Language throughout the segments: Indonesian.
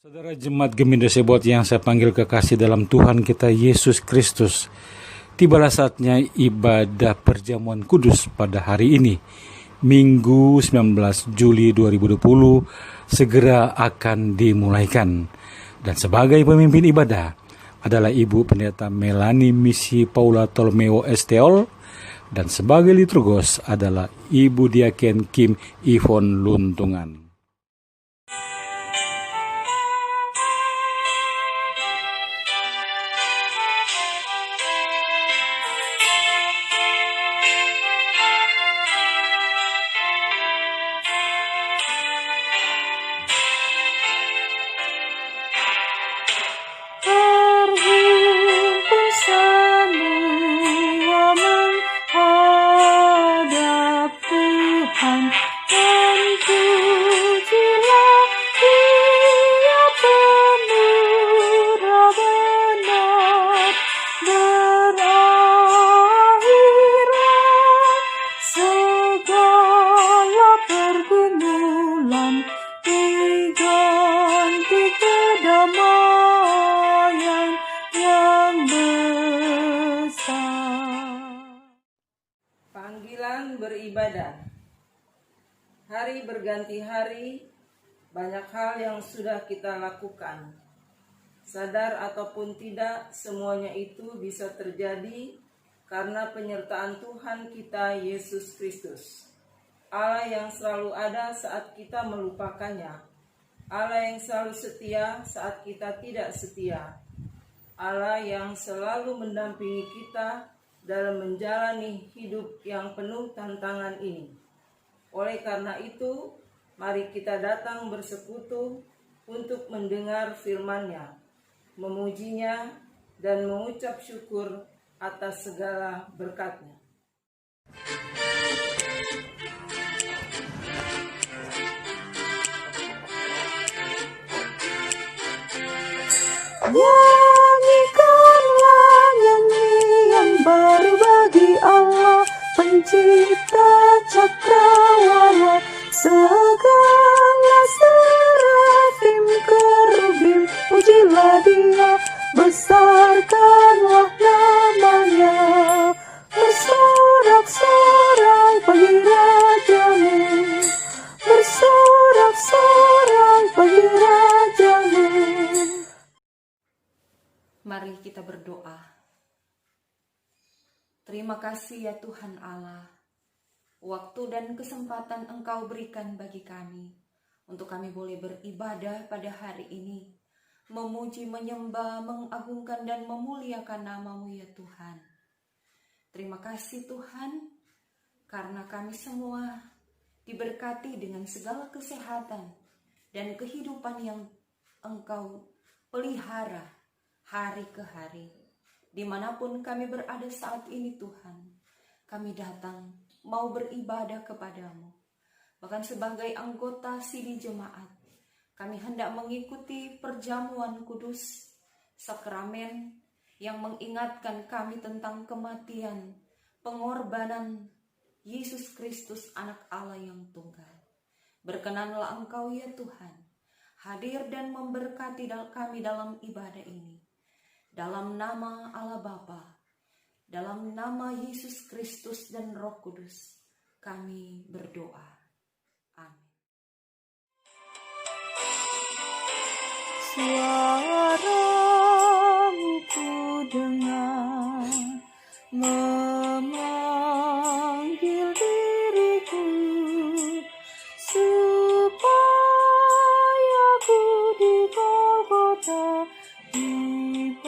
Saudara Jemaat Gemindo Sebot yang saya panggil kekasih dalam Tuhan kita Yesus Kristus, tibalah saatnya ibadah perjamuan kudus pada hari ini, Minggu 19 Juli 2020, segera akan dimulaikan. Dan sebagai pemimpin ibadah adalah Ibu Pendeta Melani Misi Paula Tolmeo Esteol, dan sebagai liturgos adalah Ibu Diaken Kim Ivon Luntungan. Beribadah. Hari berganti hari, banyak hal yang sudah kita lakukan. Sadar ataupun tidak, semuanya itu bisa terjadi karena penyertaan Tuhan kita Yesus Kristus. Allah yang selalu ada saat kita melupakannya. Allah yang selalu setia saat kita tidak setia. Allah yang selalu mendampingi kita dalam menjalani hidup yang penuh tantangan ini. Oleh karena itu, mari kita datang bersekutu untuk mendengar firman-Nya, memujinya, dan mengucap syukur atas segala berkat-Nya. Nyanyikanlah nyanyian baru bagi Allah, pencipta cakrawala, segala serafim kerubim, pujilah Dia, besarkanlah namanya, bersorak-sorai bagi Rajamu, bersorak-sorai bagi Rajamu. Mari kita berdoa. Terima kasih ya Tuhan Allah, waktu dan kesempatan Engkau berikan bagi kami, untuk kami boleh beribadah pada hari ini, memuji, menyembah, mengagungkan dan memuliakan nama-Mu ya Tuhan. Terima kasih Tuhan, karena kami semua diberkati dengan segala kesehatan dan kehidupan yang Engkau pelihara hari ke hari. Dimanapun kami berada saat ini Tuhan, kami datang mau beribadah kepadamu. Bahkan sebagai anggota sidi jemaat, kami hendak mengikuti perjamuan kudus, sakramen yang mengingatkan kami tentang kematian, pengorbanan Yesus Kristus anak Allah yang tunggal. Berkenanlah Engkau ya Tuhan, hadir dan memberkati kami dalam ibadah ini. Dalam nama Allah Bapa, dalam nama Yesus Kristus dan Roh Kudus, kami berdoa. Amin. Suaramu ku dengar, memanggil diriku, supaya ku di Golgota dibasuh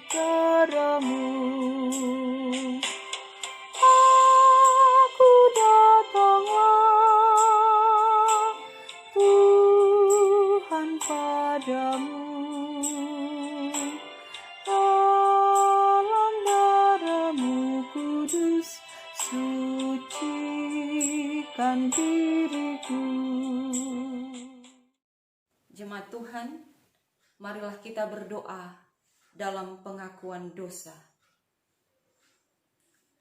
darah-Mu. Aku datanglah Tuhan padamu, dalam darah-Mu kudus, sucikan diriku. Jemaat Tuhan, marilah kita berdoa dalam pengakuan dosa.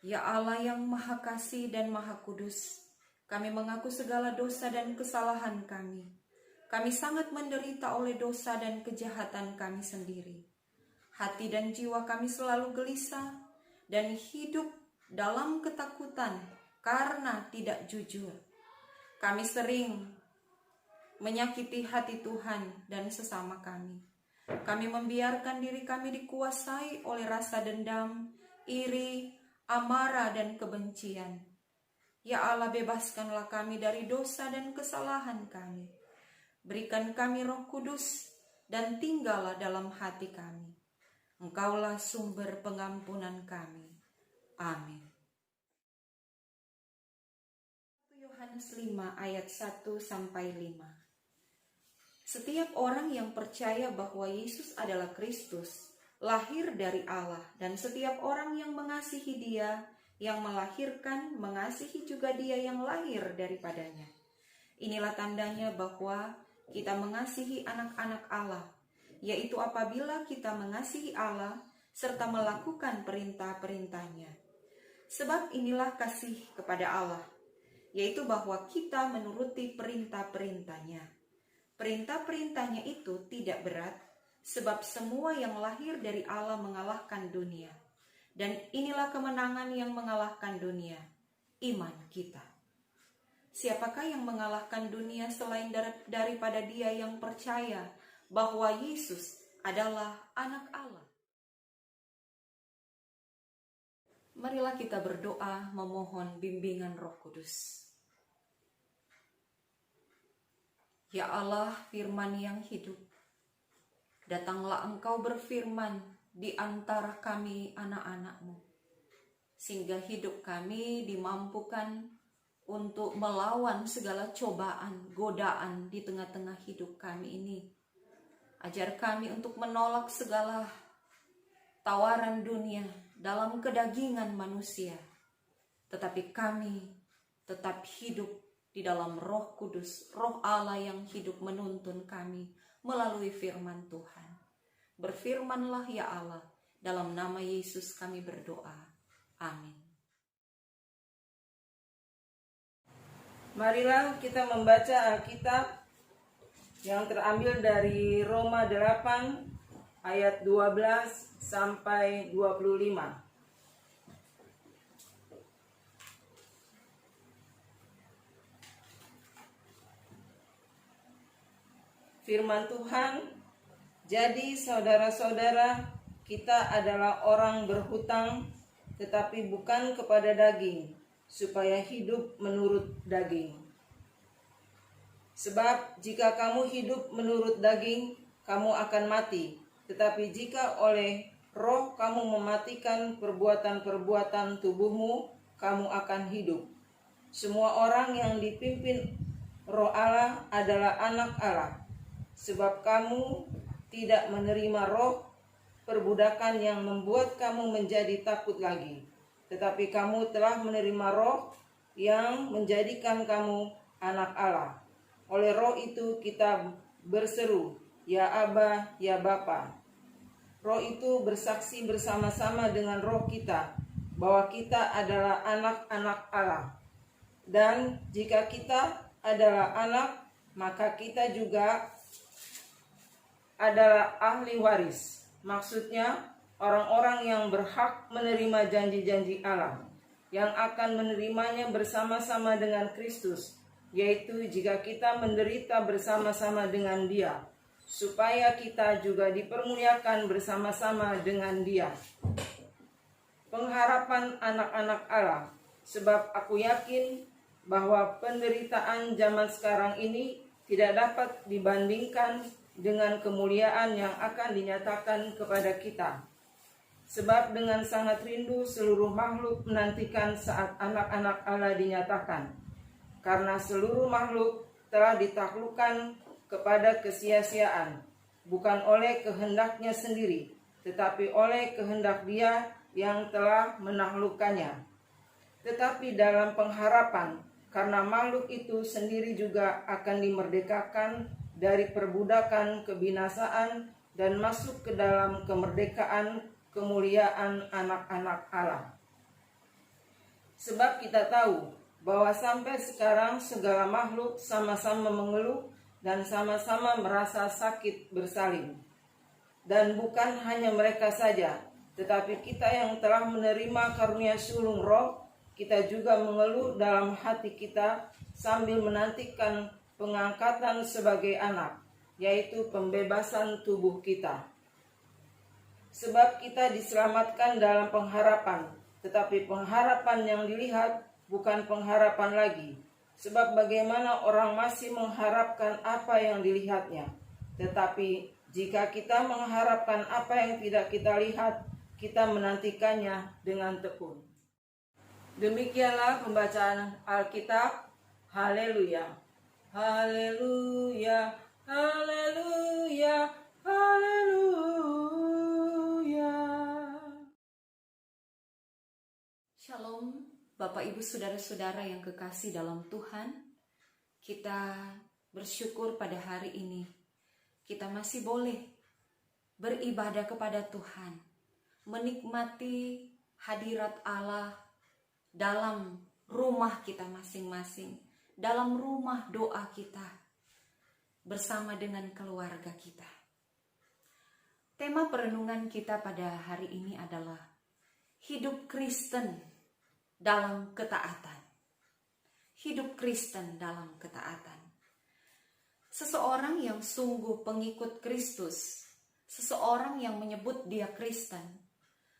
Ya Allah yang Maha Kasih dan Maha Kudus, kami mengaku segala dosa dan kesalahan kami. Kami sangat menderita oleh dosa dan kejahatan kami sendiri. Hati dan jiwa kami selalu gelisah dan hidup dalam ketakutan karena tidak jujur. Kami sering menyakiti hati Tuhan dan sesama kami. Kami membiarkan diri kami dikuasai oleh rasa dendam, iri, amarah, dan kebencian. Ya Allah, bebaskanlah kami dari dosa dan kesalahan kami. Berikan kami Roh Kudus dan tinggallah dalam hati kami. Engkaulah sumber pengampunan kami. Amin. Yohanes 5 ayat 1-5. Setiap orang yang percaya bahwa Yesus adalah Kristus, lahir dari Allah, dan setiap orang yang mengasihi Dia, yang melahirkan, mengasihi juga Dia yang lahir daripadanya. Inilah tandanya bahwa kita mengasihi anak-anak Allah, yaitu apabila kita mengasihi Allah serta melakukan perintah-perintahnya. Sebab inilah kasih kepada Allah, yaitu bahwa kita menuruti perintah-perintahnya. Perintah-perintahnya itu tidak berat, sebab semua yang lahir dari Allah mengalahkan dunia. Dan inilah kemenangan yang mengalahkan dunia, iman kita. Siapakah yang mengalahkan dunia selain daripada dia yang percaya bahwa Yesus adalah anak Allah? Marilah kita berdoa memohon bimbingan Roh Kudus. Ya Allah, firman yang hidup, datanglah Engkau berfirman di antara kami anak-anak-Mu, sehingga hidup kami dimampukan untuk melawan segala cobaan, godaan di tengah-tengah hidup kami ini. Ajar kami untuk menolak segala tawaran dunia dalam kedagingan manusia, tetapi kami tetap hidup di dalam Roh Kudus, Roh Allah yang hidup menuntun kami melalui firman Tuhan. Berfirmanlah ya Allah, dalam nama Yesus kami berdoa. Amin. Marilah kita membaca Alkitab yang terambil dari Roma 8 ayat 12 sampai 25. Firman Tuhan, jadi saudara-saudara, kita adalah orang berhutang, tetapi bukan kepada daging, supaya hidup menurut daging. Sebab jika kamu hidup menurut daging, kamu akan mati. Tetapi jika oleh Roh kamu mematikan perbuatan-perbuatan tubuhmu, kamu akan hidup. Semua orang yang dipimpin Roh Allah adalah anak Allah. Sebab kamu tidak menerima roh perbudakan yang membuat kamu menjadi takut lagi, tetapi kamu telah menerima Roh yang menjadikan kamu anak Allah. Oleh Roh itu kita berseru, ya Aba, ya Bapa. Roh itu bersaksi bersama-sama dengan roh kita bahwa kita adalah anak-anak Allah. Dan jika kita adalah anak, maka kita juga adalah ahli waris. Maksudnya orang-orang yang berhak menerima janji-janji Allah, yang akan menerimanya bersama-sama dengan Kristus, yaitu jika kita menderita bersama-sama dengan Dia, supaya kita juga dipermuliakan bersama-sama dengan Dia. Pengharapan anak-anak Allah, sebab aku yakin bahwa penderitaan zaman sekarang ini tidak dapat dibandingkan dengan kemuliaan yang akan dinyatakan kepada kita. Sebab dengan sangat rindu seluruh makhluk menantikan saat anak-anak Allah dinyatakan. Karena seluruh makhluk telah ditaklukkan kepada kesia-siaan, bukan oleh kehendaknya sendiri, tetapi oleh kehendak Dia yang telah menaklukkannya. Tetapi dalam pengharapan, karena makhluk itu sendiri juga akan dimerdekakan dari perbudakan kebinasaan dan masuk ke dalam kemerdekaan kemuliaan anak-anak Allah. Sebab kita tahu bahwa sampai sekarang segala makhluk sama-sama mengeluh dan sama-sama merasa sakit bersalin. Dan bukan hanya mereka saja, tetapi kita yang telah menerima karunia sulung roh, kita juga mengeluh dalam hati kita sambil menantikan pengangkatan sebagai anak, yaitu pembebasan tubuh kita. Sebab kita diselamatkan dalam pengharapan, tetapi pengharapan yang dilihat bukan pengharapan lagi. Sebab bagaimana orang masih mengharapkan apa yang dilihatnya. Tetapi jika kita mengharapkan apa yang tidak kita lihat, kita menantikannya dengan tekun. Demikianlah pembacaan Alkitab. Haleluya. Haleluya. Haleluya. Haleluya. Shalom, Bapak Ibu Saudara-saudara yang kekasih dalam Tuhan. Kita bersyukur pada hari ini kita masih boleh beribadah kepada Tuhan, menikmati hadirat Allah dalam rumah kita masing-masing, dalam rumah doa kita, bersama dengan keluarga kita. Tema perenungan kita pada hari ini adalah hidup Kristen dalam ketaatan. Hidup Kristen dalam ketaatan. Seseorang yang sungguh pengikut Kristus, seseorang yang menyebut dia Kristen,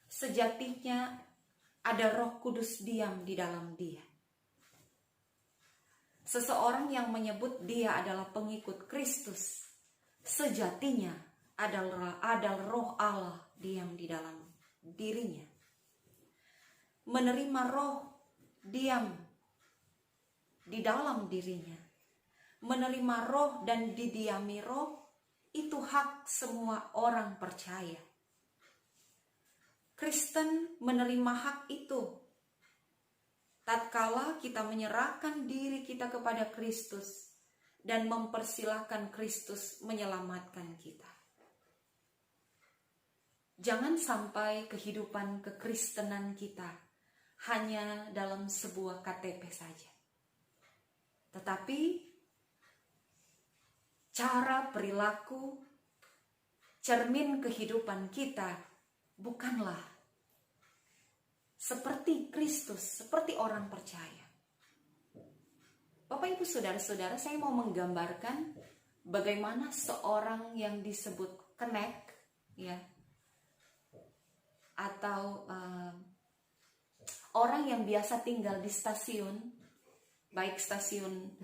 sejatinya ada Roh Kudus diam di dalam dia. Seseorang yang menyebut dia adalah pengikut Kristus, sejatinya ada Roh Allah diam di dalam dirinya. Menerima Roh diam di dalam dirinya, menerima Roh dan didiami Roh, itu hak semua orang percaya. Kristen menerima hak itu tatkala kita menyerahkan diri kita kepada Kristus dan mempersilahkan Kristus menyelamatkan kita. Jangan sampai kehidupan kekristenan kita hanya dalam sebuah KTP saja, tetapi cara perilaku, cermin kehidupan kita bukanlah seperti Kristus, seperti orang percaya. Bapak Ibu Saudara-saudara, saya mau menggambarkan bagaimana seorang yang disebut kenek, ya, atau orang yang biasa tinggal di stasiun, baik stasiun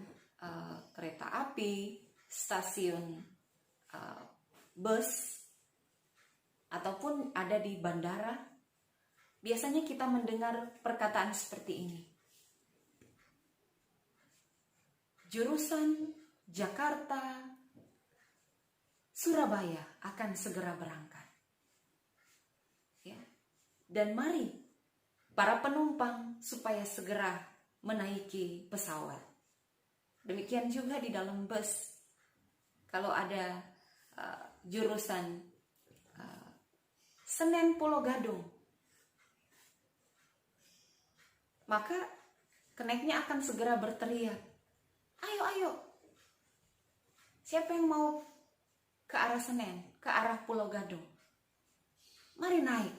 kereta api, stasiun bus, ataupun ada di bandara. Biasanya kita mendengar perkataan seperti ini. Jurusan Jakarta, Surabaya akan segera berangkat. Ya. Dan mari para penumpang supaya segera menaiki pesawat. Demikian juga di dalam bus. Kalau ada jurusan Senen Pulau Gadung, maka keneknya akan segera berteriak, ayo, ayo, siapa yang mau ke arah Senen, ke arah Pulau Gadung? Mari naik.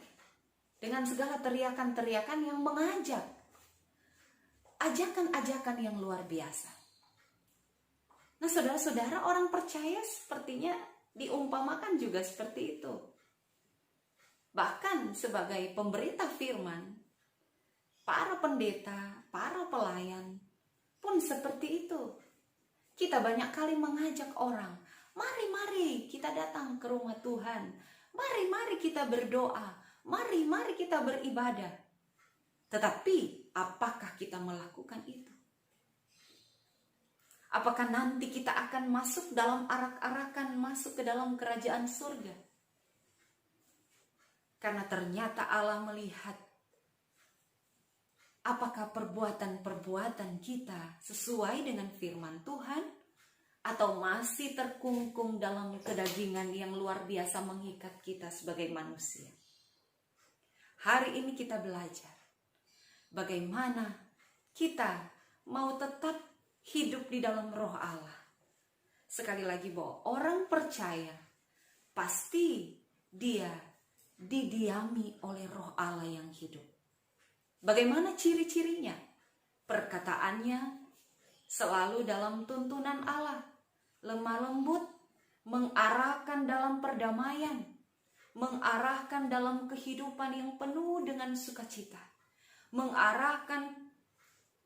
Dengan segala teriakan-teriakan yang mengajak, ajakan-ajakan yang luar biasa. Nah, saudara-saudara, orang percaya sepertinya diumpamakan juga seperti itu. Bahkan sebagai pemberita firman, para pendeta, para pelayan pun seperti itu. Kita banyak kali mengajak orang, mari kita datang ke rumah Tuhan, mari kita berdoa, mari kita beribadah. Tetapi apakah kita melakukan itu? Apakah nanti kita akan masuk dalam arak-arakan, masuk ke dalam kerajaan surga? Karena ternyata Allah melihat apakah perbuatan-perbuatan kita sesuai dengan firman Tuhan, atau masih terkungkung dalam kedagingan yang luar biasa mengikat kita sebagai manusia. Hari ini kita belajar bagaimana kita mau tetap hidup di dalam Roh Allah, sekali lagi bahwa orang percaya pasti dia didiami oleh Roh Allah yang hidup. Bagaimana ciri-cirinya? Perkataannya selalu dalam tuntunan Allah, lemah lembut, mengarahkan dalam perdamaian, mengarahkan dalam kehidupan yang penuh dengan sukacita, mengarahkan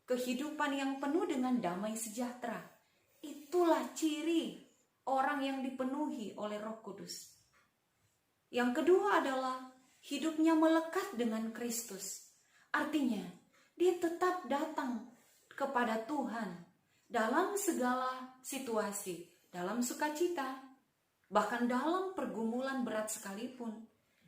kehidupan yang penuh dengan damai sejahtera. Itulah ciri orang yang dipenuhi oleh Roh Kudus. Yang kedua adalah hidupnya melekat dengan Kristus. Artinya, dia tetap datang kepada Tuhan dalam segala situasi, dalam sukacita, bahkan dalam pergumulan berat sekalipun.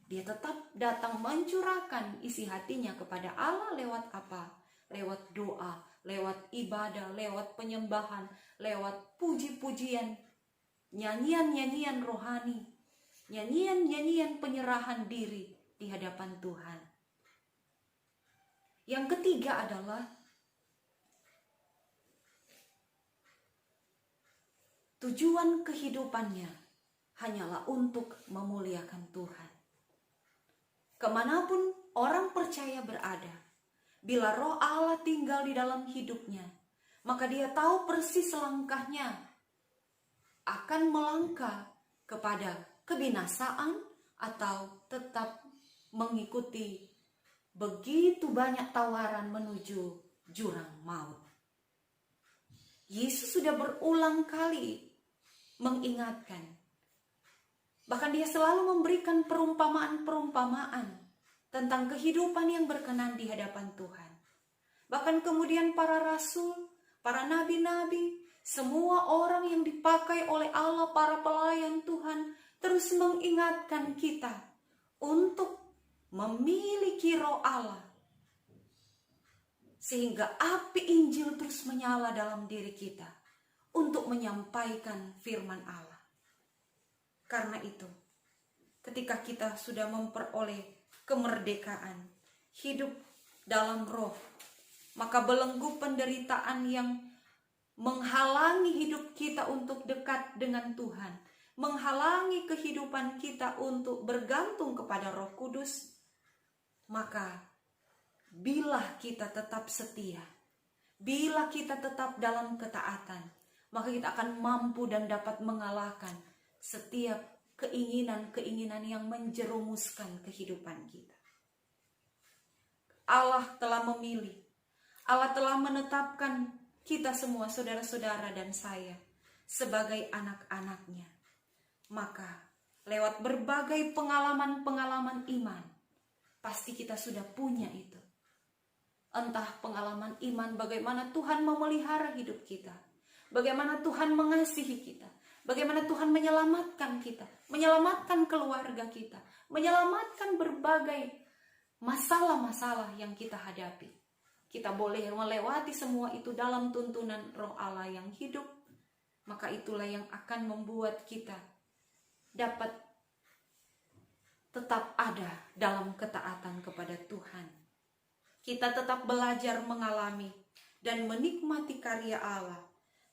Dia tetap datang mencurahkan isi hatinya kepada Allah lewat apa? Lewat doa, lewat ibadah, lewat penyembahan, lewat puji-pujian, nyanyian-nyanyian rohani, nyanyian-nyanyian penyerahan diri di hadapan Tuhan. Yang ketiga adalah tujuan kehidupannya hanyalah untuk memuliakan Tuhan. Kemanapun orang percaya berada, bila Roh Allah tinggal di dalam hidupnya, maka dia tahu persis langkahnya akan melangkah kepada kebinasaan atau tetap mengikuti begitu banyak tawaran menuju jurang maut. Yesus sudah berulang kali mengingatkan. Bahkan dia selalu memberikan perumpamaan-perumpamaan tentang kehidupan yang berkenan di hadapan Tuhan. Bahkan kemudian para rasul, para nabi-nabi, semua orang yang dipakai oleh Allah, para pelayan Tuhan, terus mengingatkan kita untuk memiliki Roh Allah. Sehingga api Injil terus menyala dalam diri kita untuk menyampaikan firman Allah. Karena itu, ketika kita sudah memperoleh kemerdekaan, hidup dalam Roh, maka belenggu penderitaan yang menghalangi hidup kita untuk dekat dengan Tuhan, menghalangi kehidupan kita untuk bergantung kepada Roh Kudus, maka bila kita tetap setia, bila kita tetap dalam ketaatan, maka kita akan mampu dan dapat mengalahkan setiap keinginan-keinginan yang menjerumuskan kehidupan kita. Allah telah memilih, Allah telah menetapkan kita semua, saudara-saudara dan saya, sebagai anak-anaknya. Maka lewat berbagai pengalaman-pengalaman iman, pasti kita sudah punya itu. Entah pengalaman iman bagaimana Tuhan memelihara hidup kita, bagaimana Tuhan mengasihi kita, bagaimana Tuhan menyelamatkan kita, menyelamatkan keluarga kita, menyelamatkan berbagai masalah-masalah yang kita hadapi. Kita boleh melewati semua itu dalam tuntunan Roh Allah yang hidup. Maka itulah yang akan membuat kita dapat tetap ada dalam ketaatan kepada Tuhan. Kita tetap belajar mengalami dan menikmati karya Allah,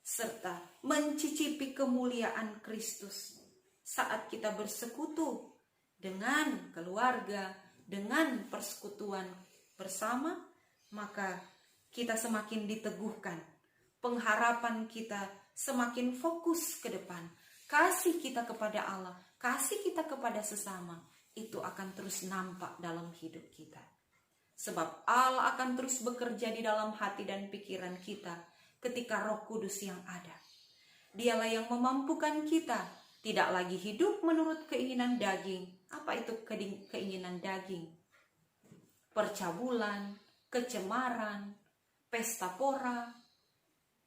serta mencicipi kemuliaan Kristus saat kita bersekutu dengan keluarga, dengan persekutuan bersama, maka kita semakin diteguhkan, pengharapan kita semakin fokus ke depan, kasih kita kepada Allah, kasih kita kepada sesama, itu akan terus nampak dalam hidup kita. Sebab Allah akan terus bekerja di dalam hati dan pikiran kita ketika Roh Kudus yang ada. Dialah yang memampukan kita tidak lagi hidup menurut keinginan daging. Apa itu keinginan daging? Percabulan, kecemaran, pesta pora,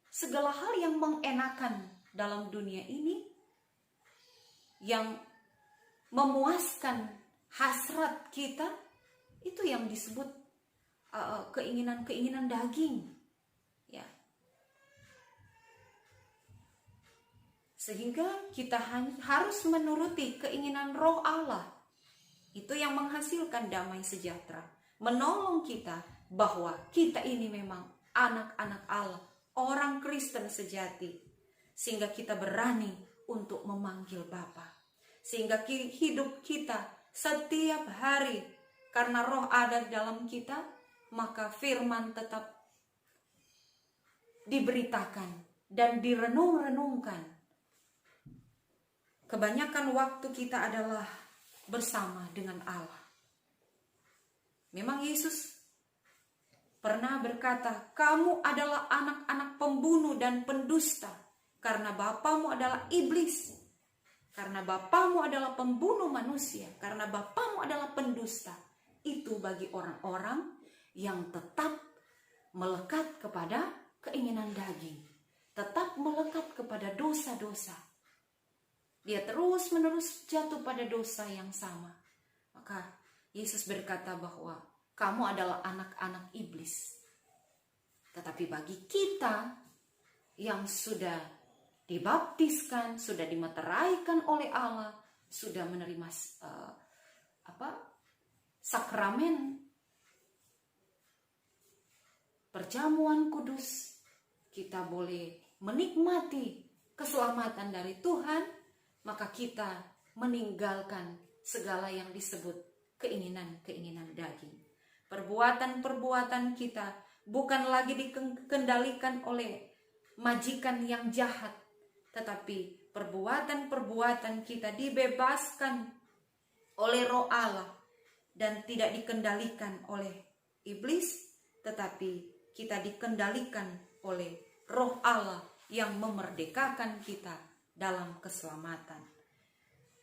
segala hal yang mengenakan dalam dunia ini, yang memuaskan hasrat kita, itu yang disebut keinginan-keinginan daging, ya. Sehingga kita harus menuruti keinginan Roh Allah. Itu yang menghasilkan damai sejahtera, menolong kita bahwa kita ini memang anak-anak Allah, orang Kristen sejati. sehingga kita berani untuk memanggil Bapa. Sehingga hidup kita setiap hari, karena Roh ada dalam kita, maka firman tetap diberitakan dan direnung-renungkan. Kebanyakan waktu kita adalah bersama dengan Allah. Memang Yesus pernah berkata, kamu adalah anak-anak pembunuh dan pendusta, karena bapamu adalah iblis, karena bapamu adalah pembunuh manusia, karena bapamu adalah pendusta. Itu bagi orang-orang yang tetap melekat kepada keinginan daging, tetap melekat kepada dosa-dosa. Dia terus-menerus jatuh pada dosa yang sama. Maka Yesus berkata bahwa kamu adalah anak-anak iblis. Tetapi bagi kita yang sudah dibaptiskan, sudah dimeteraikan oleh Allah, sudah menerima sakramen perjamuan kudus, kita boleh menikmati keselamatan dari Tuhan, maka kita meninggalkan segala yang disebut keinginan-keinginan daging. Perbuatan-perbuatan kita bukan lagi dikendalikan oleh majikan yang jahat, tetapi perbuatan-perbuatan kita dibebaskan oleh Roh Allah dan tidak dikendalikan oleh iblis, tetapi kita dikendalikan oleh Roh Allah yang memerdekakan kita dalam keselamatan.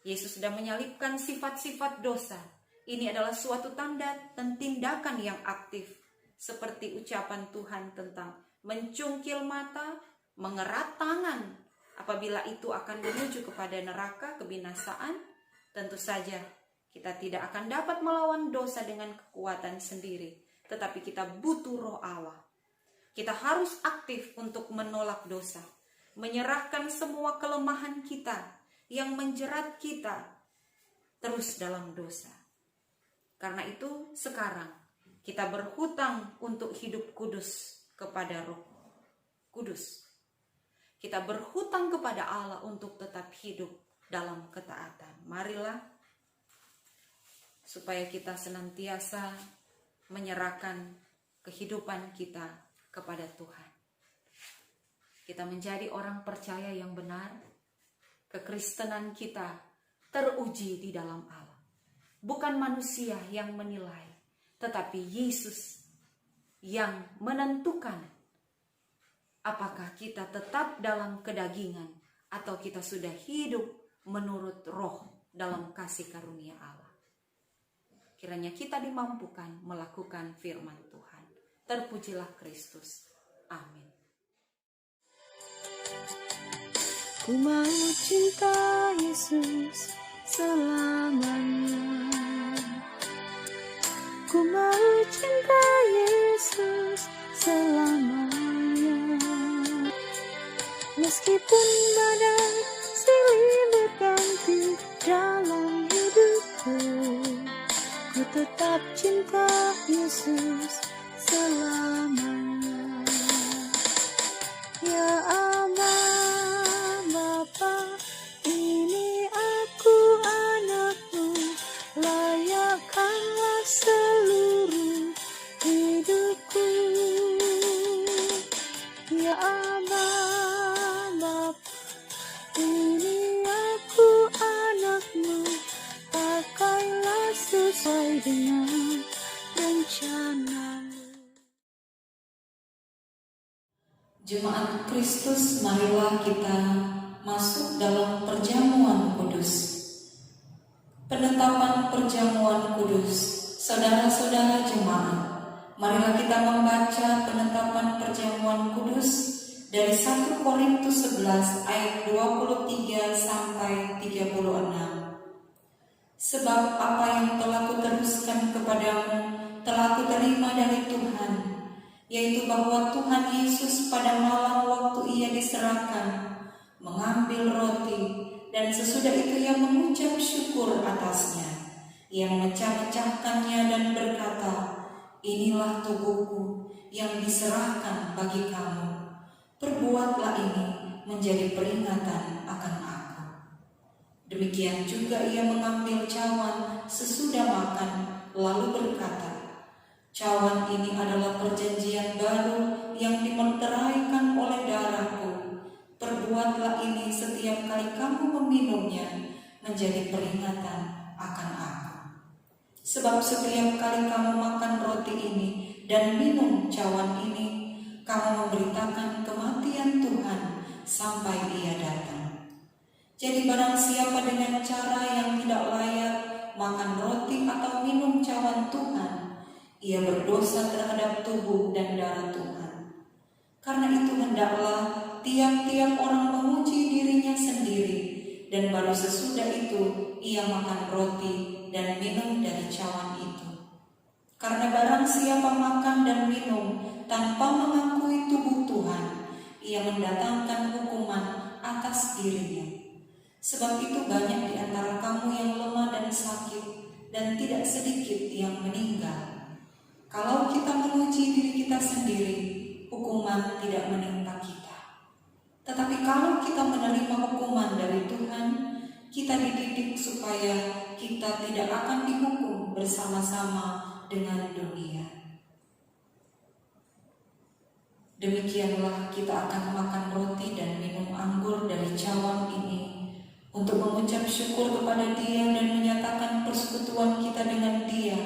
Yesus sudah menyalibkan sifat-sifat dosa. Ini adalah suatu tanda dan tindakan yang aktif, seperti ucapan Tuhan tentang mencungkil mata, mengerat tangan. Apabila itu akan menuju kepada neraka, kebinasaan, tentu saja kita tidak akan dapat melawan dosa dengan kekuatan sendiri, tetapi kita butuh Roh Allah. Kita harus aktif untuk menolak dosa, menyerahkan semua kelemahan kita yang menjerat kita terus dalam dosa. Karena itu sekarang kita berhutang untuk hidup kudus kepada Roh Kudus. Kita berhutang kepada Allah untuk tetap hidup dalam ketaatan. Marilah supaya kita senantiasa menyerahkan kehidupan kita kepada Tuhan. Kita menjadi orang percaya yang benar. Kekristenan kita teruji di dalam Allah. Bukan manusia yang menilai, tetapi Yesus yang menentukan apakah kita tetap dalam kedagingan atau kita sudah hidup menurut Roh dalam kasih karunia Allah. Kiranya kita dimampukan melakukan firman Tuhan. Terpujilah Kristus. Amin. Ku mau cinta Yesus selamanya. Ku mau cinta Yesus selamanya. Meskipun badai silih berganti dalam hidupku, ku tetap cinta Yesus selamanya. Ya Allah Bapa, ini aku anakmu, layakkanlah seluruh hidupku. Ya Allah Bapa, ini aku anakmu, pakailah sesuai dengan rencanamu. Jemaat Kristus, marilah kita masuk dalam perjamuan kudus. Penetapan perjamuan kudus. Saudara-saudara jemaat, marilah kita membaca penetapan perjamuan kudus dari 1 Korintus 11 ayat 23 sampai 36. Sebab apa yang telah kuteruskan kepadamu telah kuterima dari Tuhan, yaitu bahwa Tuhan Yesus pada malam waktu ia diserahkan, mengambil roti, dan sesudah itu ia mengucap syukur atasnya. Ia memecah-mecahkannya dan berkata, inilah tubuhku yang diserahkan bagi kamu. Perbuatlah ini menjadi peringatan akan aku. Demikian juga ia mengambil cawan sesudah makan, lalu berkata, "Cawan ini adalah perjanjian baru yang dimeteraikan oleh darahku. Perbuatlah ini setiap kali kamu meminumnya menjadi peringatan akan aku. Sebab setiap kali kamu makan roti ini dan minum cawan ini, kamu memberitakan kematian Tuhan sampai Ia datang. Jadi barang siapa dengan cara yang tidak layak makan roti atau minum cawan Tuhan, ia berdosa terhadap tubuh dan darah Tuhan. Karena itu hendaklah tiap-tiap orang memuji dirinya sendiri, dan baru sesudah itu ia makan roti dan minum dari cawan itu. Karena barang siapa makan dan minum tanpa mengakui tubuh Tuhan, ia mendatangkan hukuman atas dirinya. Sebab itu banyak di antara kamu yang lemah dan sakit, dan tidak sedikit yang meninggal. Kalau kita memuji diri kita sendiri, hukuman tidak menimpa kita. Tetapi kalau kita menerima hukuman dari Tuhan, kita dididik supaya kita tidak akan dihukum bersama-sama dengan dunia. Demikianlah kita akan makan roti dan minum anggur dari cawan ini untuk mengucap syukur kepada Dia dan menyatakan persekutuan kita dengan Dia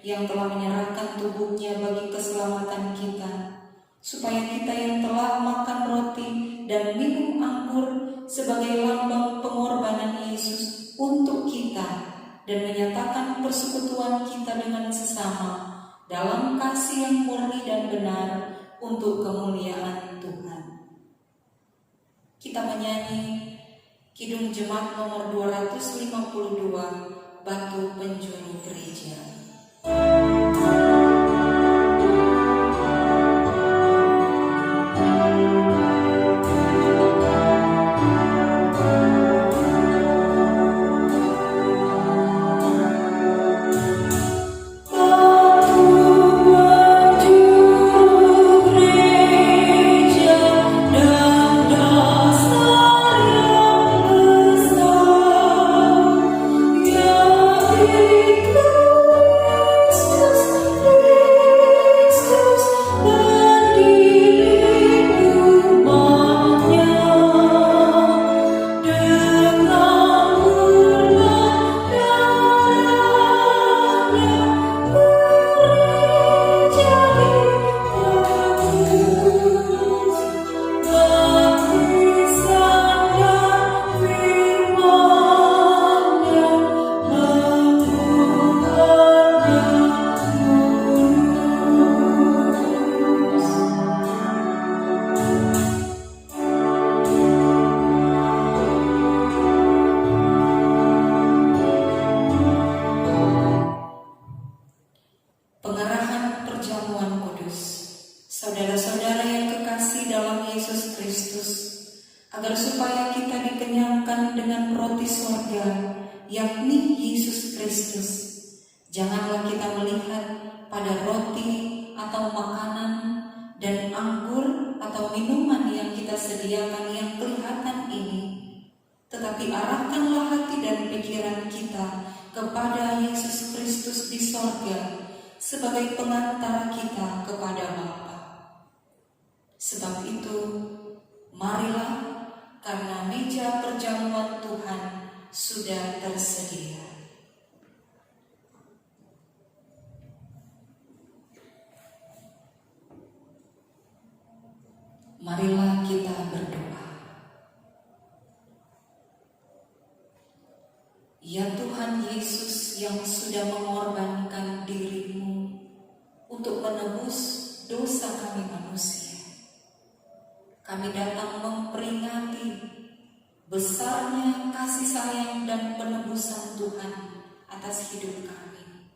yang telah menyerahkan tubuhnya bagi keselamatan kita, supaya kita yang telah makan roti dan minum anggur sebagai lambang pengorbanan Yesus untuk kita dan menyatakan persekutuan kita dengan sesama dalam kasih yang murni dan benar untuk kemuliaan Tuhan. Kita menyanyi Kidung Jemaat nomor 252, Batu Penjuru Gereja. Pengarahan Perjamuan Kudus. Saudara-saudara yang kekasih dalam Yesus Kristus, agar supaya kita dikenyangkan dengan roti surga, yakni Yesus Kristus, janganlah kita melihat pada roti atau makanan dan anggur atau minuman yang kita sediakan yang kelihatan ini, tetapi arahkanlah hati dan pikiran kita kepada Yesus Kristus di sorga sebagai pengantar kita kepada Bapa. Sebab itu, marilah, karena meja perjamuan Tuhan sudah tersedia. Marilah kita berdoa. Ya Tuhan Yesus yang sudah mengorbankan diri-Mu untuk menebus dosa kami manusia, kami datang memperingati besarnya kasih sayang dan penebusan Tuhan atas hidup kami.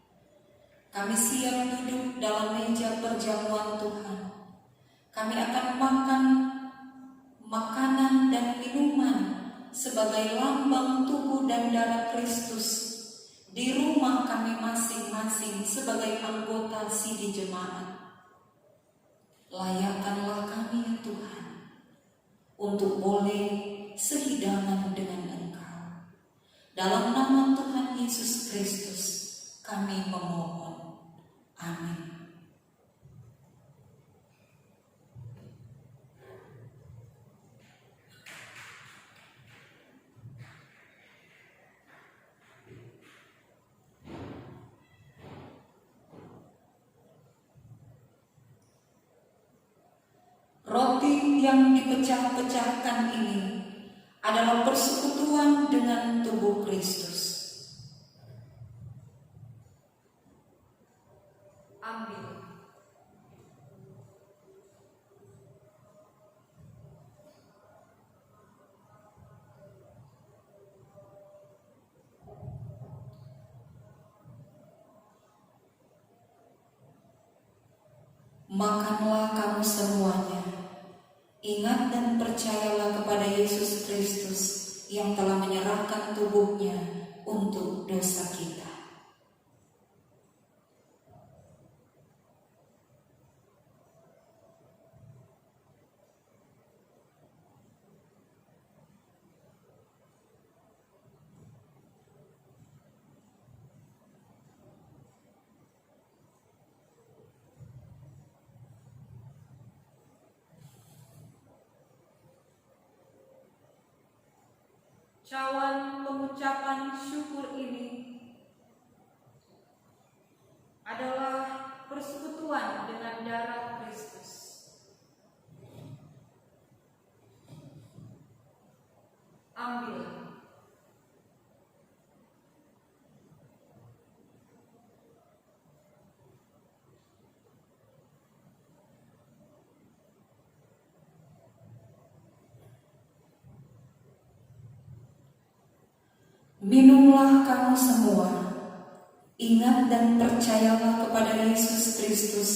Kami siap duduk dalam meja perjamuan Tuhan. Kami akan makan makanan dan minuman sebagai lambang tubuh dan darah Kristus di rumah kami masing-masing sebagai anggota sidi jemaat. Layakkanlah kami ya Tuhan untuk boleh Dalam nama Tuhan Yesus Kristus kami memohon. Amin. Roti yang dipecah-pecahkan ini adalah persekutuan dengan tubuh Kristus. Ambil. Makanlah kamu semuanya. Ingat dan percayalah kepada Yesus Kristus yang telah menyerahkan tubuhnya untuk dosa kita. Cawan pengucapan syukur ini adalah persekutuan dengan darah Kristus. Ambil. Minumlah kamu semua. Ingat dan percayalah kepada Yesus Kristus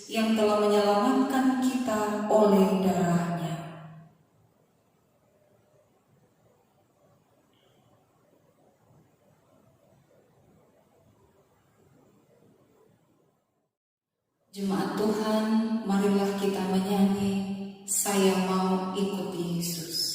yang telah menyelamatkan kita oleh darah-Nya. Jemaat Tuhan, marilah kita menyanyi, "Saya mau ikut Yesus."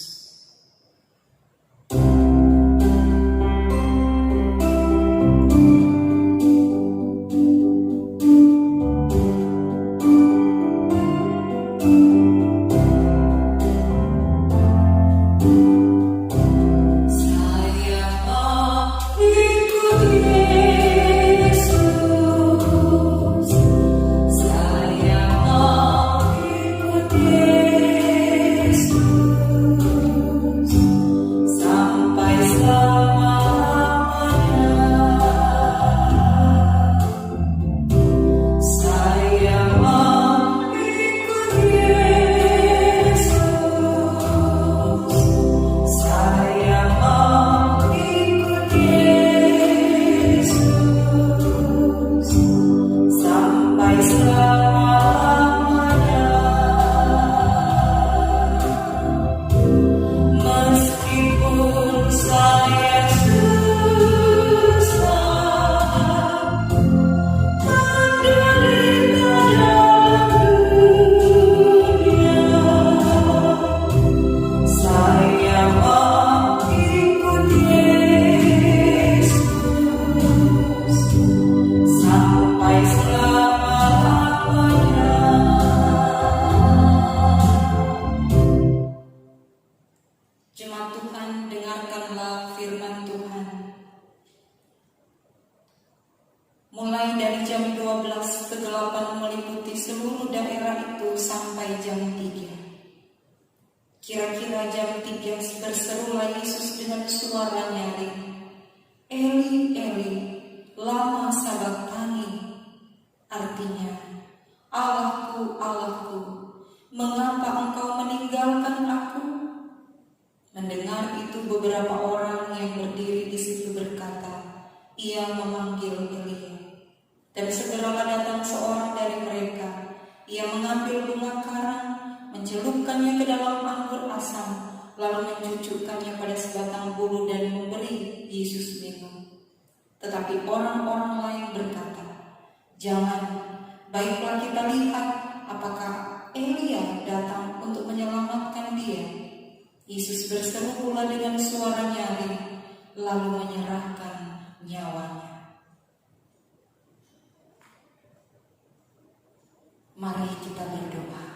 Mulai dari jam 12 kegelapan meliputi seluruh daerah itu sampai jam 3. Kira-kira jam 3 berserulah Yesus dengan suara nyaring, "Eli, Eli, lama sabachthani." Artinya, "Allahku, Allahku, mengapa engkau meninggalkan aku?" Mendengar itu beberapa orang yang berdiri di situ berkata, "Ia memanggil Elia." Dan segeralah datang seorang dari mereka. Ia mengambil bunga karang, mencelupkannya ke dalam anggur asam, lalu mencucukkannya pada sebatang bulu dan memberi Yesus minum. Tetapi orang-orang lain berkata, "Jangan, baiklah kita lihat apakah Elia datang untuk menyelamatkan dia." Yesus berseru pula dengan suara nyaring, lalu menyerahkan nyawanya. Mari kita berdoa.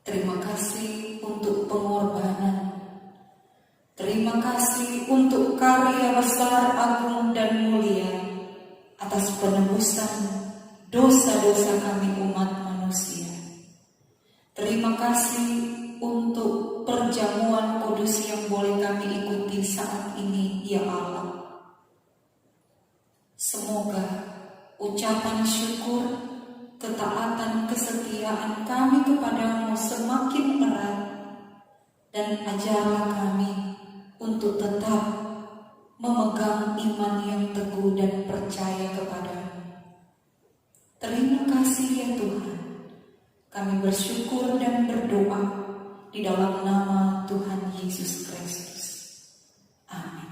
Terima kasih untuk pengorbanan. Terima kasih untuk karya besar, agung, dan mulia atas penebusan dosa-dosa kami umat manusia. Terima kasih untuk perjamuan kudus yang boleh kami ikuti saat ini, ya Allah. Semoga ucapan syukur, ketaatan, kesetiaan kami kepadamu semakin erat, dan ajarlah kami untuk tetap memegang iman yang teguh dan percaya kepadamu. Terima kasih ya Tuhan. Kami bersyukur dan berdoa di dalam nama Tuhan Yesus Kristus. Amin.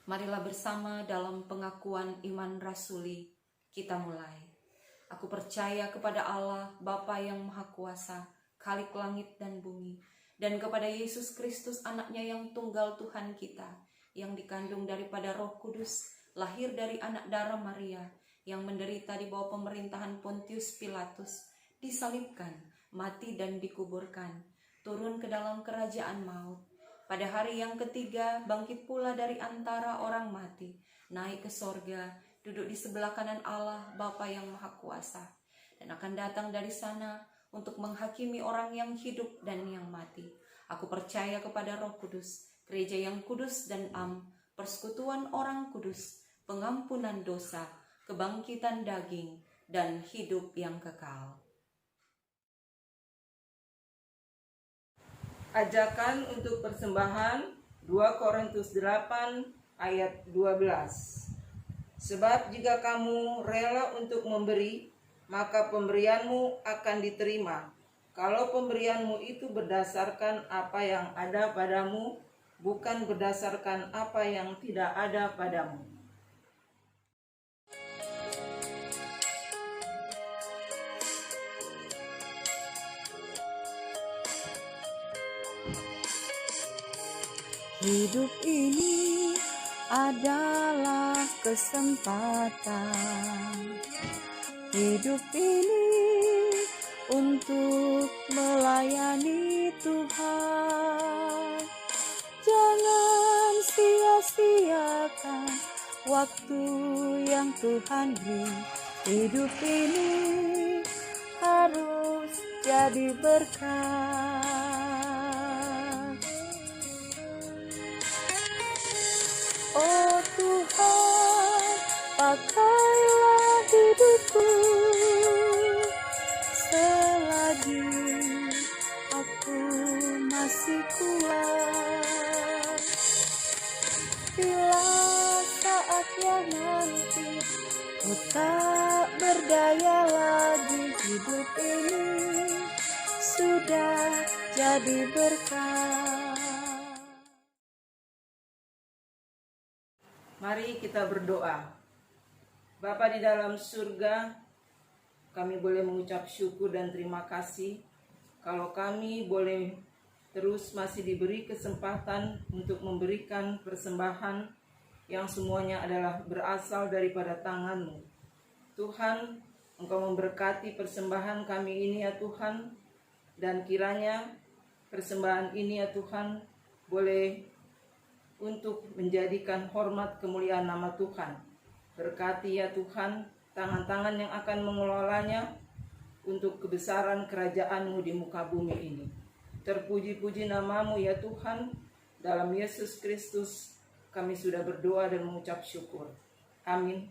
Marilah bersama dalam pengakuan iman rasuli kita mulai. Aku percaya kepada Allah, Bapa yang Maha Kuasa, Khalik langit dan bumi, dan kepada Yesus Kristus anaknya yang tunggal Tuhan kita, yang dikandung daripada Roh Kudus, lahir dari anak darah Maria, yang menderita di bawah pemerintahan Pontius Pilatus, disalibkan, mati dan dikuburkan, turun ke dalam kerajaan maut. Pada hari yang ketiga, bangkit pula dari antara orang mati, naik ke sorga, duduk di sebelah kanan Allah, Bapa yang Maha Kuasa, dan akan datang dari sana untuk menghakimi orang yang hidup dan yang mati. Aku percaya kepada Roh Kudus, gereja yang kudus dan am, persekutuan orang kudus, pengampunan dosa, kebangkitan daging, dan hidup yang kekal. Ajakan untuk persembahan 2 Korintus 8 ayat 12. Sebab jika kamu rela untuk memberi, maka pemberianmu akan diterima. Kalau pemberianmu itu berdasarkan apa yang ada padamu, bukan berdasarkan apa yang tidak ada padamu. Hidup ini adalah kesempatan. Hidup ini untuk melayani Tuhan. Jangan sia-siakan waktu yang Tuhan beri. Hidup ini harus jadi berkat. Oh Tuhan, pakailah hidupku selagi aku masih kuat. Bila saatnya nanti ku tak berdaya lagi, hidup ini sudah jadi berkat. Mari kita berdoa. Bapa di dalam surga, kami boleh mengucap syukur dan terima kasih kalau kami boleh terus masih diberi kesempatan untuk memberikan persembahan yang semuanya adalah berasal daripada tangan-Mu. Tuhan, Engkau memberkati persembahan kami ini ya Tuhan, dan kiranya persembahan ini ya Tuhan boleh untuk menjadikan hormat kemuliaan nama Tuhan. Berkati ya Tuhan tangan-tangan yang akan mengelolanya untuk kebesaran kerajaan-Mu di muka bumi ini. Terpuji-puji nama-Mu ya Tuhan, dalam Yesus Kristus kami sudah berdoa dan mengucap syukur. Amin.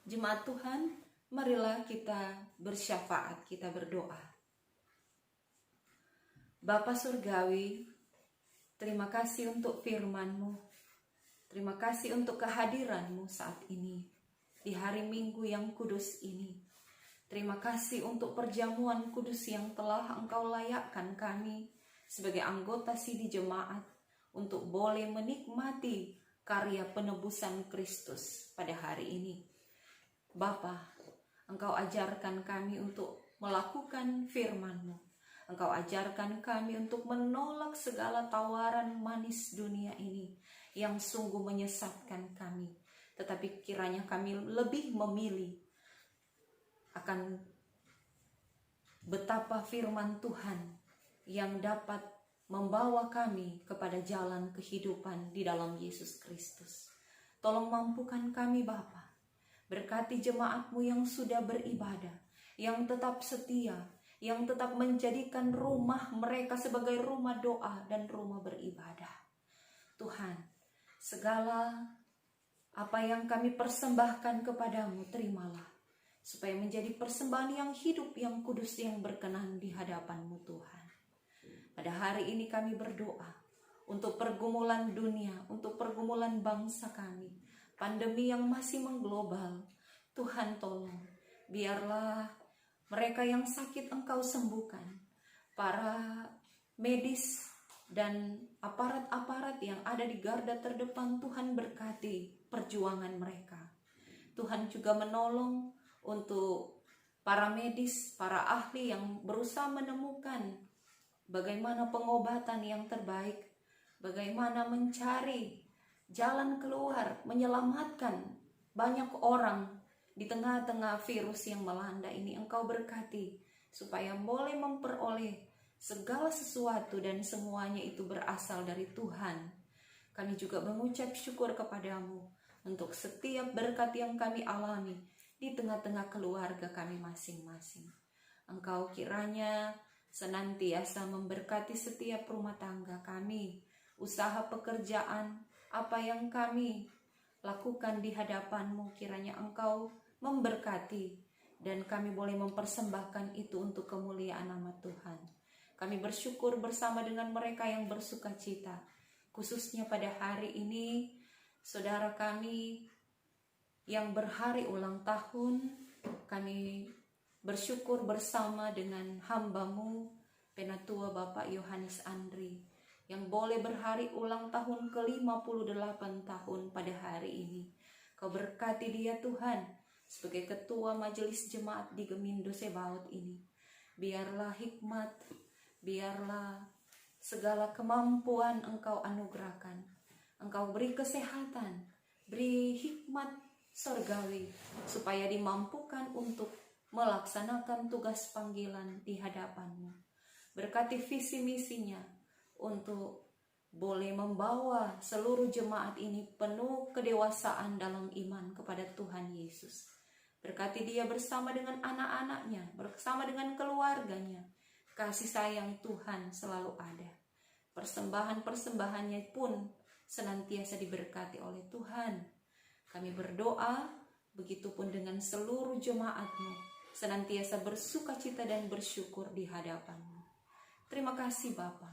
Jemaat Tuhan, marilah kita bersyafaat, kita berdoa. Bapa Surgawi, terima kasih untuk firman-Mu. Terima kasih untuk kehadiran-Mu saat ini, di hari Minggu yang kudus ini. Terima kasih untuk perjamuan kudus yang telah Engkau layakkan kami sebagai anggota Sidi Jemaat untuk boleh menikmati karya penebusan Kristus pada hari ini. Bapa, Engkau ajarkan kami untuk melakukan firman-Mu. Engkau ajarkan kami untuk menolak segala tawaran manis dunia ini yang sungguh menyesatkan kami. Tetapi kiranya kami lebih memilih akan betapa firman Tuhan yang dapat membawa kami kepada jalan kehidupan di dalam Yesus Kristus. Tolong mampukan kami Bapa. Berkati jemaat-Mu yang sudah beribadah, yang tetap setia, yang tetap menjadikan rumah mereka sebagai rumah doa dan rumah beribadah. Tuhan, segala apa yang kami persembahkan kepadamu, terimalah. Supaya menjadi persembahan yang hidup, yang kudus, yang berkenan di hadapan-Mu Tuhan. Pada hari ini kami berdoa untuk pergumulan dunia, untuk pergumulan bangsa kami. Pandemi yang masih mengglobal, Tuhan tolong, biarlah mereka yang sakit Engkau sembuhkan. Para medis dan aparat-aparat yang ada di garda terdepan, Tuhan berkati perjuangan mereka. Tuhan juga menolong untuk para medis, para ahli yang berusaha menemukan bagaimana pengobatan yang terbaik, bagaimana mencari jalan keluar, menyelamatkan banyak orang di tengah-tengah virus yang melanda ini. Engkau berkati supaya boleh memperoleh segala sesuatu dan semuanya itu berasal dari Tuhan. Kami juga mengucap syukur kepadamu untuk setiap berkat yang kami alami di tengah-tengah keluarga kami masing-masing. Engkau kiranya senantiasa memberkati setiap rumah tangga kami, usaha pekerjaan, apa yang kami lakukan di hadapan-Mu, kiranya Engkau memberkati dan kami boleh mempersembahkan itu untuk kemuliaan nama Tuhan. Kami bersyukur bersama dengan mereka yang bersuka cita, khususnya pada hari ini saudara kami yang berhari ulang tahun. Kami bersyukur bersama dengan hamba-Mu Penatua Bapak Yohanes Andri yang boleh berhari ulang tahun ke-58 tahun pada hari ini. Kau berkati dia Tuhan sebagai ketua majelis jemaat di Gemindo Sebaot ini. Biarlah hikmat, biarlah segala kemampuan Engkau anugerahkan. Engkau beri kesehatan, beri hikmat surgawi supaya dimampukan untuk melaksanakan tugas panggilan di hadapan-Mu. Berkati visi misinya untuk boleh membawa seluruh jemaat ini penuh kedewasaan dalam iman kepada Tuhan Yesus. Berkati dia bersama dengan anak-anaknya, bersama dengan keluarganya. Kasih sayang Tuhan selalu ada. Persembahan-persembahannya pun senantiasa diberkati oleh Tuhan. Kami berdoa, begitupun dengan seluruh jemaat-Mu, senantiasa bersuka cita dan bersyukur di hadapan-Mu. Terima kasih Bapa.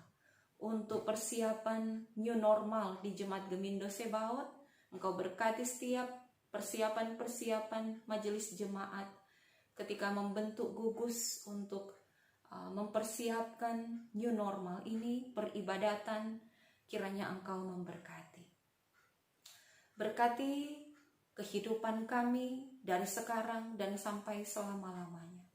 Untuk persiapan new normal di Jemaat Gemindo Sebaot, Engkau berkati setiap persiapan-persiapan majelis jemaat ketika membentuk gugus untuk mempersiapkan new normal ini, peribadatan, kiranya Engkau memberkati. Berkati kehidupan kami dari sekarang dan sampai selama-lamanya.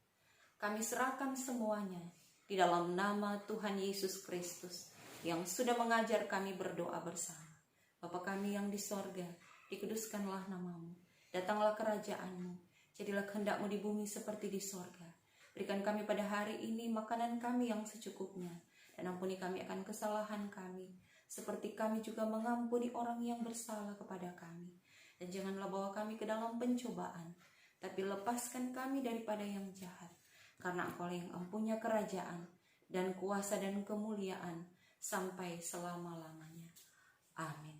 Kami serahkan semuanya di dalam nama Tuhan Yesus Kristus yang sudah mengajar kami berdoa bersama. Bapa kami yang di sorga, dikuduskanlah nama-Mu. Datanglah kerajaan-Mu. Jadilah kehendak-Mu di bumi seperti di sorga. Berikan kami pada hari ini makanan kami yang secukupnya. Dan ampuni kami akan kesalahan kami, seperti kami juga mengampuni orang yang bersalah kepada kami. Dan janganlah bawa kami ke dalam pencobaan, tapi lepaskan kami daripada yang jahat. Karena Engkau yang empunya kerajaan dan kuasa dan kemuliaan sampai selama-lamanya. Amin.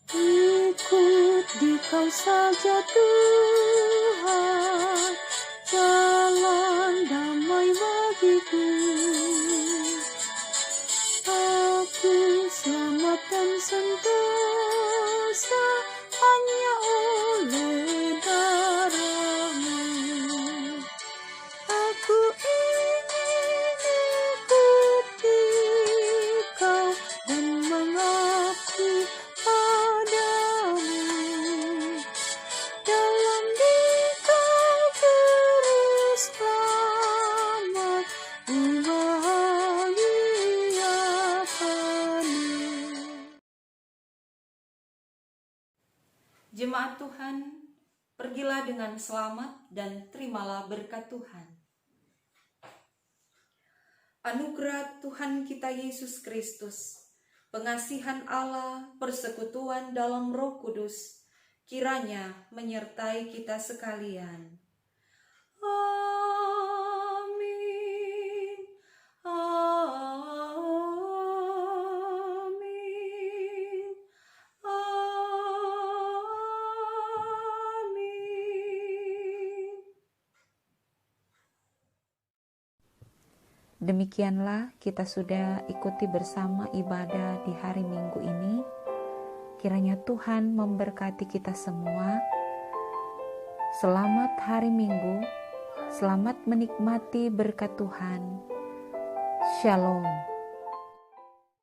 Ikut di Kau saja Tuhan, jalan damai bagiku. Aku selamat dan sentosa hanya oleh darah-Mu. Aku ingin ikuti Kau dan mengabdi padamu. Dalam Dikau beri selamat, bahagia penuh. Jemaat Tuhan, pergilah dengan selamat dan terimalah berkat Tuhan. Anugerah Tuhan kita Yesus Kristus, pengasihan Allah, persekutuan dalam Roh Kudus, kiranya menyertai kita sekalian. Amin. Amin. Amin. Demikianlah kita sudah ikuti bersama ibadah di hari Minggu ini. Kiranya Tuhan memberkati kita semua. Selamat hari Minggu, selamat menikmati berkat Tuhan. Shalom.